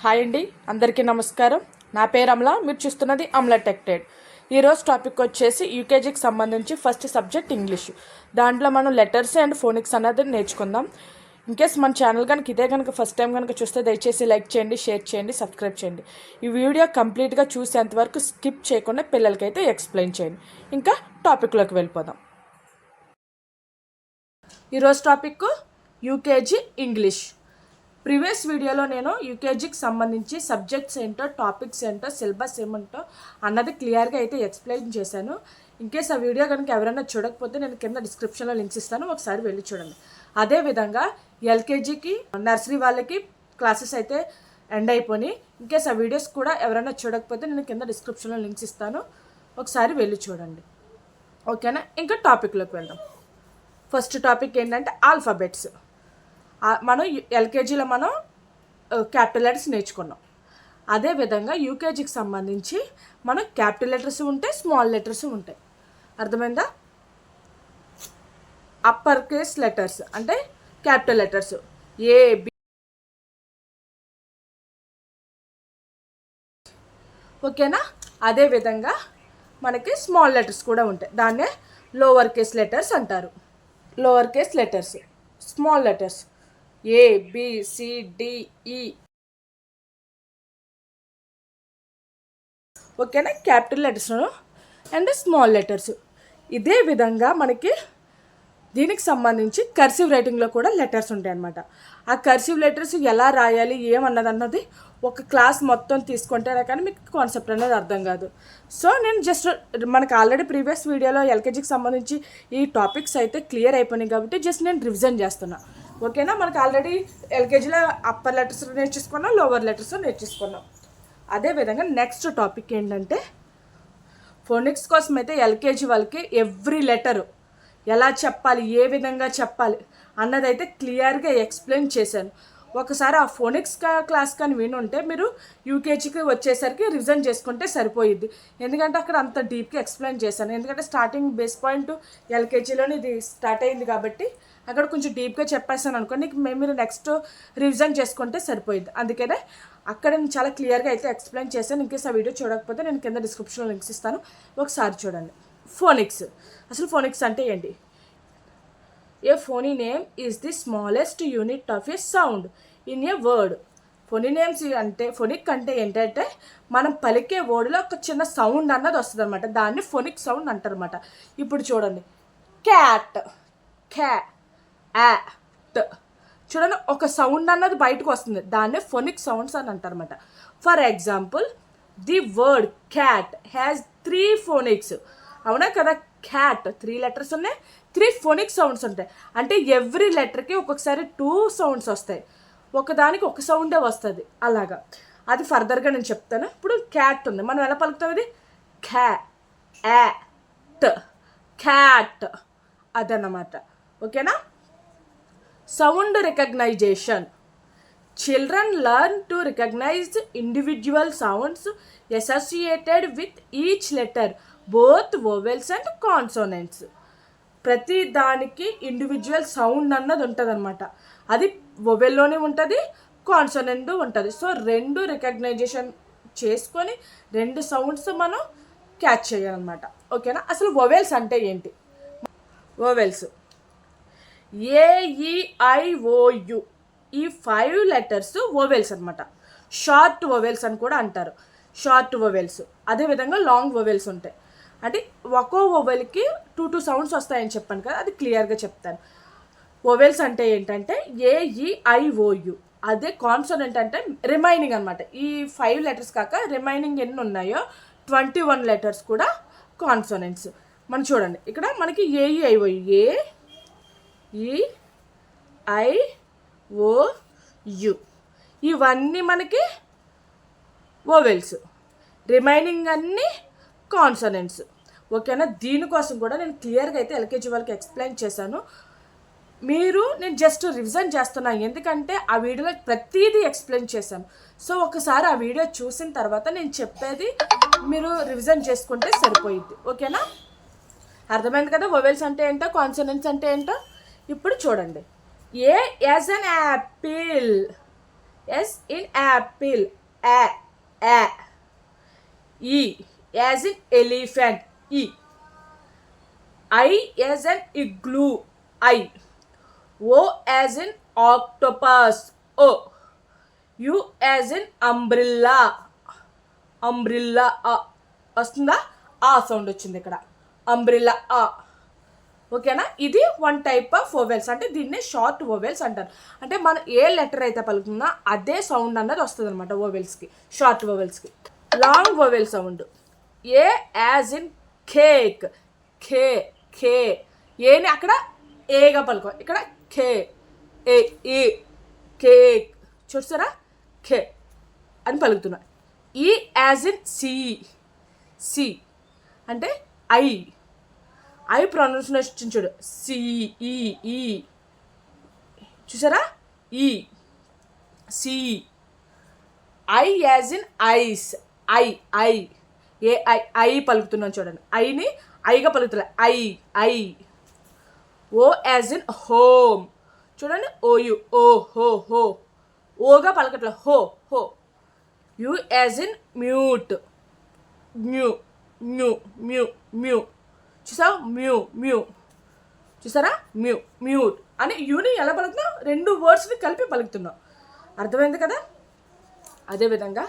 Hi అండి, అందరికీ నమస్కారం. నా పేరు అమల. మీరు చూస్తున్నది అమల టెక్టెడ్. ఈరోజు టాపిక్ వచ్చేసి యూకేజీకి సంబంధించి ఫస్ట్ సబ్జెక్ట్ ఇంగ్లీష్. దాంట్లో మనం లెటర్స్ అండ్ ఫోనిక్స్ అనేది నేర్చుకుందాం. ఇన్కేస్ మన ఛానల్ కనుక ఇదే కనుక ఫస్ట్ టైం కనుక చూస్తే దయచేసి లైక్ చేయండి, షేర్ చేయండి, సబ్స్క్రైబ్ చేయండి. ఈ వీడియో కంప్లీట్గా చూసేంతవరకు స్కిప్ చేయకుండా పిల్లలకైతే ఎక్స్ప్లెయిన్ చేయండి. ఇంకా టాపిక్లోకి వెళ్ళిపోదాం. ఈరోజు టాపిక్ యూకేజీ ఇంగ్లీష్. ప్రీవియస్ వీడియోలో నేను యూకేజీకి సంబంధించి సబ్జెక్ట్స్ ఏంటో, టాపిక్స్ ఏంటో, సిలబస్ ఏమంటో అన్నది క్లియర్గా అయితే ఎక్స్ప్లెయిన్ చేశాను. ఇన్కేస్ ఆ వీడియో కనుక ఎవరైనా చూడకపోతే నేను కింద డిస్క్రిప్షన్లో లింక్స్ ఇస్తాను, ఒకసారి వెళ్ళి చూడండి. అదేవిధంగా ఎల్కేజీకి నర్సరీ వాళ్ళకి క్లాసెస్ అయితే ఎండ్ అయిపోయి, ఇన్కేస్ ఆ వీడియోస్ కూడా ఎవరైనా చూడకపోతే నేను కింద డిస్క్రిప్షన్లో లింక్స్ ఇస్తాను, ఒకసారి వెళ్ళి చూడండి. ఓకేనా? ఇంకా టాపిక్లోకి వెళ్దాం. ఫస్ట్ టాపిక్ ఏంటంటే ఆల్ఫాబెట్స్. మనం ఎల్కేజీలో మనం క్యాపిటల్ లెటర్స్ నేర్చుకున్నాం. అదేవిధంగా యూకేజీకి సంబంధించి మనం క్యాపిటల్ లెటర్స్ ఉంటాయి, స్మాల్ లెటర్స్ ఉంటాయి. అర్థమైందా? అప్పర్ కేస్ లెటర్స్ అంటే క్యాపిటల్ లెటర్స్ ఏ, బి. ఓకేనా? అదేవిధంగా మనకి స్మాల్ లెటర్స్ కూడా ఉంటాయి. దాన్నే లోవర్ కేస్ లెటర్స్ అంటారు. Lower case letters, small letters A, B, C, D, E. ఓకేనా? Capital letters and small letters. ఇదే విధంగా మనకి దీనికి సంబంధించి కర్సివ్ రైటింగ్లో కూడా లెటర్స్ ఉంటాయి అన్నమాట. ఆ కర్సివ్ లెటర్స్ ఎలా రాయాలి ఏమన్నది ఒక క్లాస్ మొత్తం తీసుకుంటేనే కానీ మీకు కాన్సెప్ట్ అనేది అర్థం కాదు. సో నేను జస్ట్ మనకు ఆల్రెడీ ప్రీవియస్ వీడియోలో ఎల్కేజీకి సంబంధించి ఈ టాపిక్స్ అయితే క్లియర్ అయిపోయినాయి కాబట్టి జస్ట్ నేను రివిజన్ చేస్తున్నా. ఓకేనా? మనకు ఆల్రెడీ ఎల్కేజీలో అప్పర్ లెటర్స్ నేర్చేసుకున్నాం, లోవర్ లెటర్స్ నేర్చేసుకున్నాం. అదేవిధంగా నెక్స్ట్ టాపిక్ ఏంటంటే ఫోనిక్స్ కోసం అయితే ఎల్కేజీ వాళ్ళకి ఎవ్రీ లెటరు ఎలా చెప్పాలి, ఏ విధంగా చెప్పాలి అన్నదైతే క్లియర్గా ఎక్స్ప్లెయిన్ చేశాను. ఒకసారి ఆ ఫోనిక్స్ క్లాస్ కానీ వినుంటే మీరు యూకేజీకి వచ్చేసరికి రివిజన్ చేసుకుంటే సరిపోయిద్ది. ఎందుకంటే అక్కడ అంత డీప్గా ఎక్స్ప్లెయిన్ చేశాను. ఎందుకంటే స్టార్టింగ్ బేస్ పాయింట్ ఎల్కేజీలోనే ఇది స్టార్ట్ అయింది కాబట్టి అక్కడ కొంచెం డీప్గా చెప్పేస్తాను అనుకోండి, మీరు నెక్స్ట్ రివిజన్ చేసుకుంటే సరిపోయిద్ది. అందుకనే అక్కడ నేను చాలా క్లియర్గా అయితే ఎక్స్ప్లెయిన్ చేశాను. ఇంకేస్ ఆ వీడియో చూడకపోతే నేను కింద డిస్క్రిప్షన్లో లింక్స్ ఇస్తాను, ఒకసారి చూడండి. ఫోనిక్స్. అసలు ఫోనిక్స్ అంటే ఏంటి? A phoneme is the smallest unit of a sound in a word. Phonemes అంటే, ఫోనిక్ అంటే ఏంటంటే మనం పలికే వర్డ్లో ఒక చిన్న సౌండ్ అన్నది వస్తుంది అనమాట. దాన్ని ఫోనిక్ సౌండ్ అంటారు అనమాట. ఇప్పుడు చూడండి, క్యాట్, క్యాట్. చూడండి, ఒక సౌండ్ అన్నది బయటకు వస్తుంది, దాన్నే ఫోనిక్ సౌండ్స్ అని అంటారు అనమాట. For example, the word cat has 3 phonics. అవునా కదా? క్యాట్ 3 లెటర్స్ ఉన్నాయి, 3 ఫోనిక్ సౌండ్స్ ఉంటాయి. అంటే ఎవ్రీ లెటర్కి ఒక్కొక్కసారి 2 సౌండ్స్ వస్తాయి, ఒకదానికి ఒక సౌండే వస్తుంది. అలాగా అది ఫర్దర్గా నేను చెప్తాను. ఇప్పుడు క్యాట్ ఉంది, మనం ఎలా పలుకుతాం? ఇది క్యాట్ అదన్నమాట. ఓకేనా? Sound recognition. Children learn to recognize individual sounds associated with each letter, both vowels and consonants. ప్రతి దానికి ఇండివిజువల్ సౌండ్ అన్నది ఉంటుంది అనమాట. అది వొవెల్లోనే ఉంటుంది, కాన్సోనెంట్ ఉంటుంది. సో 2 రికగ్నైజేషన్ చేసుకొని 2 సౌండ్స్ మనం క్యాచ్ చేయాలన్నమాట. ఓకేనా? అసలు వొవెల్స్ అంటే ఏంటి? వొవెల్స్ AEIOU ఈ 5 లెటర్స్ వొవెల్స్ అనమాట. షార్ట్ వొవెల్స్ అని కూడా అంటారు. షార్ట్ వొవెల్స్, అదేవిధంగా లాంగ్ వొవెల్స్ ఉంటాయి. అంటే ఒక్కో వొవెల్కి 2 సౌండ్స్ వస్తాయని చెప్పాను కదా, అది క్లియర్గా చెప్తాను. వొవెల్స్ అంటే ఏంటంటే AEIOU. అదే కాన్సోనెంట్ అంటే రిమైనింగ్ అనమాట. ఈ 5 లెటర్స్ కాక రిమైనింగ్ ఎన్ని ఉన్నాయో 21 లెటర్స్ కూడా కాన్సోనెంట్స్. మనం చూడండి, ఇక్కడ మనకి AEIOU, AEIOU ఇవన్నీ మనకి వొవెల్స్, రిమైనింగ్ అన్నీ కాన్సోనెంట్స్. ఓకేనా? దీనికోసం కూడా నేను క్లియర్గా అయితే ఎల్కేజీ వాళ్ళకి ఎక్స్ప్లెయిన్ చేశాను. నేను జస్ట్ రివిజన్ చేస్తున్నాను, ఎందుకంటే ఆ వీడియోలో ప్రతిదీ ఎక్స్ప్లెయిన్ చేశాను. సో ఒకసారి ఆ వీడియో చూసిన తర్వాత నేను చెప్పేది మీరు రివిజన్ చేసుకుంటే సరిపోయిద్ది. ఓకేనా? అర్థమైంది కదా వొవెల్స్ అంటే ఏంటో, కాన్సోనెంట్స్ అంటే ఏంటో. ఇప్పుడు చూడండి, A as in apple, S in apple, a, a. E as in elephant, E. I as an igloo, I. O as in octopus, O. U as in umbrella, umbrella, A. వస్తుందా? ఆ sound వచ్చింది ఇక్కడ, umbrella, ఆ. ఓకేనా? ఇది one type of vowels, అంటే దీన్నే short vowels అంటారు. అంటే మనం ఏ లెటర్ అయితే పలుకుతుందో అదే సౌండ్ అన్నది వస్తుంది అనమాట వోవెల్స్కి, షార్ట్ వోవెల్స్కి. Long vowel sound, A as in cake, ఖే, ఖే. ఏని అక్కడ ఏగా పలుకో, ఇక్కడ ఖే, ఏ, ఏ, కేక్. చూస్తారా? ఖే అని పలుకుతున్నా. E as in see, see అంటే ఐ ప్రొనౌన్సియేషన్ చూడు, సిఈ, ఈ. చూసారా? E, see. I as in ice, I A I పలుకుతున్నాను చూడండి, ఐని ఐగా పలుకుతున్నా, I. O as in home, చూడండి, ఓయు, ఓ, హో. ఓగా పలకట్ల, హో. యు యాజ్ ఇన్ మ్యూట్, మ్యూ. చూసారా? మ్యూ. చూసారా? మ్యూట్ అని యూని ఎలా పలుకుతున్నాం? రెండు వర్డ్స్ని కలిపి పలుకుతున్నాం. అర్థమైంది కదా? అదేవిధంగా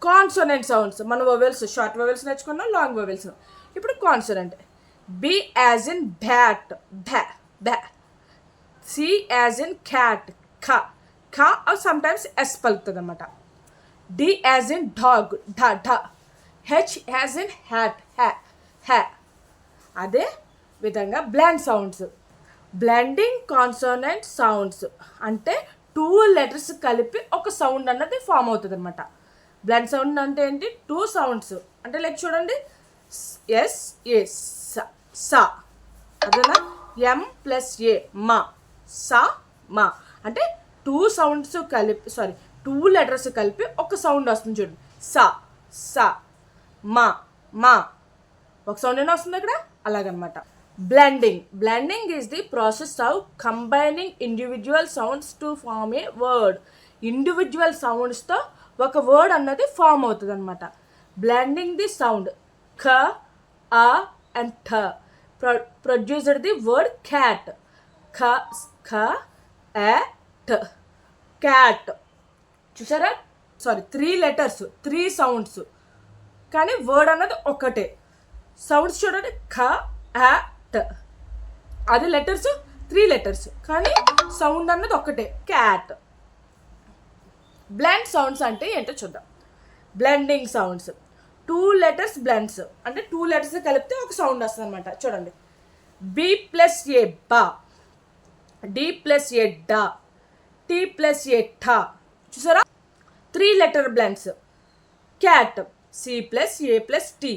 కాన్సోనెంట్ సౌండ్స్, మన వోవెల్స్, షార్ట్ వోవెల్స్ నేర్చుకున్నాం, లాంగ్ వోవెల్స్. ఇప్పుడు consonant, B as in bat, బ్యా. సి యాజ్ ఇన్ క్యాట్, ఖ సమ్టైమ్స్ ఎస్ పలుకుతుంది అనమాట. డి యాజ్ ఇన్ డాగ్, ఢ. హెచ్ యాజ్ ఇన్ హ్యాట్, హ్యా. అదే విధంగా blend sounds, blending consonant sounds అంటే 2 లెటర్స్ కలిపి ఒక సౌండ్ అన్నది ఫామ్ అవుతుంది అనమాట. బ్లెండ్ సౌండ్ అంటే ఏంటి? 2 సౌండ్స్, అంటే లైక్ చూడండి, ఎస్, ఏ, సా. అదేనా? ఎం ప్లస్ ఏ, మా, సా, మా. అంటే 2 సౌండ్స్ కలిపి, 2 లెటర్స్ కలిపి ఒక సౌండ్ వస్తుంది చూడండి, సా, మా. ఒక సౌండ్ అయినా వస్తుంది ఇక్కడ, అలాగనమాట. Blending is the process of combining individual sounds to form a word. Individual సౌండ్స్తో ఒక వర్డ్ అన్నది ఫామ్ అవుతుంది అనమాట. బ్లెండింగ్ ది సౌండ్ ఖ, ఆ అండ్ ఠ ప్రొడ్యూసర్ ది వర్డ్ క్యాట్, ఖ, ఏ, ఠ, క్యాట్. చూసారా? 3 లెటర్స్, 3 సౌండ్స్, కానీ వర్డ్ అన్నది ఒకటే. సౌండ్స్ చూడండి, ఖ, ఆ, ట. అది లెటర్స్ 3 లెటర్స్, కానీ సౌండ్ అన్నది ఒకటే, క్యాట్. బ్లెండ్ సౌండ్స్ అంటే ఏంటో చూద్దాం. బ్లెండింగ్ సౌండ్స్, 2 లెటర్స్ బ్లెండ్స్, అంటే 2 లెటర్స్ కలిపితే ఒక సౌండ్ వస్తుంది అనమాట. చూడండి, బి ప్లస్ ఏ, బా. డి ప్లస్ ఏ, డా. టీ ప్లస్ ఏ, ఠా. చూసారా? 3 letter blends. Cat, C plus A plus T,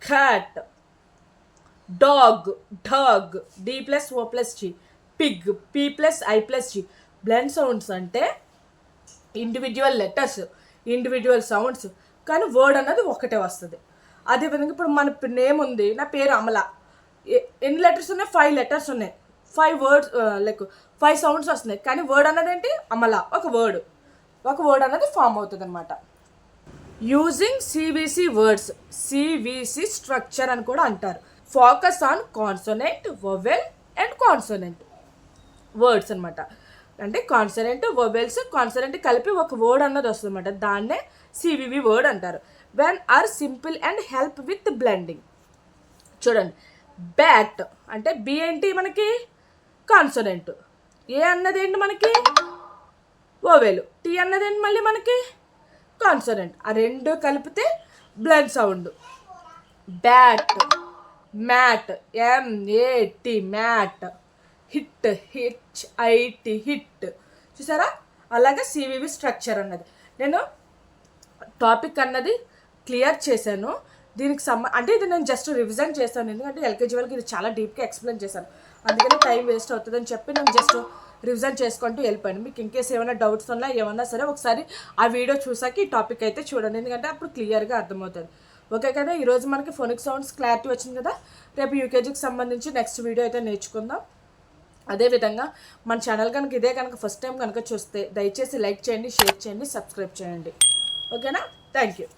cat. Dog, dog. D plus O plus G, pig. P plus I plus G. Blend sounds అంటే individual letters, individual sounds, కానీ word అన్నది ఒకటే వస్తుంది. అదేవిధంగా ఇప్పుడు మన నేమ్ ఉంది, నా పేరు అమల. ఎన్ని లెటర్స్ ఉన్నాయి? 5 లెటర్స్ ఉన్నాయి. 5 వర్డ్స్, లైక్ 5 సౌండ్స్ వస్తున్నాయి, కానీ వర్డ్ అన్నది ఏంటి? అమల. ఒక వర్డ్ అన్నది ఫామ్ అవుతుంది అనమాట. Using CVC words, CVC structure అని కూడా అంటారు. Focus on consonant, vowel and consonant words అనమాట. అంటే కాన్సోనెంట్, వొవెల్స్, కాన్సోనెంట్ కలిపి ఒక వర్డ్ అన్నది వస్తుంది అనమాట. దాన్నే సివివి వర్డ్ అంటారు. When are simple and help with blending. చూడండి, బ్యాట్ అంటే బి ఏంటి మనకి? కాన్సోనెంట్. ఏ అన్నది ఏంటి మనకి? వొవెల్. టీ అన్నది ఏంటి మళ్ళీ మనకి? కాన్సోనెంట్. ఆ రెండు కలిపితే blend sound. Bat, mat, M A T, mat. Hit, H I T, hit. చూసారా? అలాగే సివివి స్ట్రక్చర్ అన్నది నేను టాపిక్ అన్నది క్లియర్ చేశాను. దీనికి అంటే ఇది నేను జస్ట్ రివిజన్ చేశాను, ఎందుకంటే ఎల్కేజీ వాళ్ళకి ఇది చాలా డీప్గా ఎక్స్ప్లెయిన్ చేశాను. అందుకని టైం వేస్ట్ అవుతుందని చెప్పి నేను జస్ట్ రివిజన్ చేసుకుంటూ వెళ్ళిపోయాను. మీకు ఇంకేస్ ఏమైనా డౌట్స్ ఉన్నా ఏమన్నా సరే ఒకసారి ఆ వీడియో చూసాక ఈ టాపిక్ అయితే చూడండి, ఎందుకంటే అప్పుడు క్లియర్గా అర్థమవుతుంది. ఓకే కదా? ఈరోజు మనకి ఫోనిక్ సౌండ్స్ క్లారిటీ వచ్చింది కదా. రేపు యూకేజీకి సంబంధించి నెక్స్ట్ వీడియో అయితే నేర్చుకుందాం. అదేవిధంగా మన ఛానల్ కనుక ఇదే కనుక ఫస్ట్ టైం కనుక చూస్తే దయచేసి లైక్ చేయండి, షేర్ చేయండి, సబ్స్క్రైబ్ చేయండి. ఓకేనా? Thank you.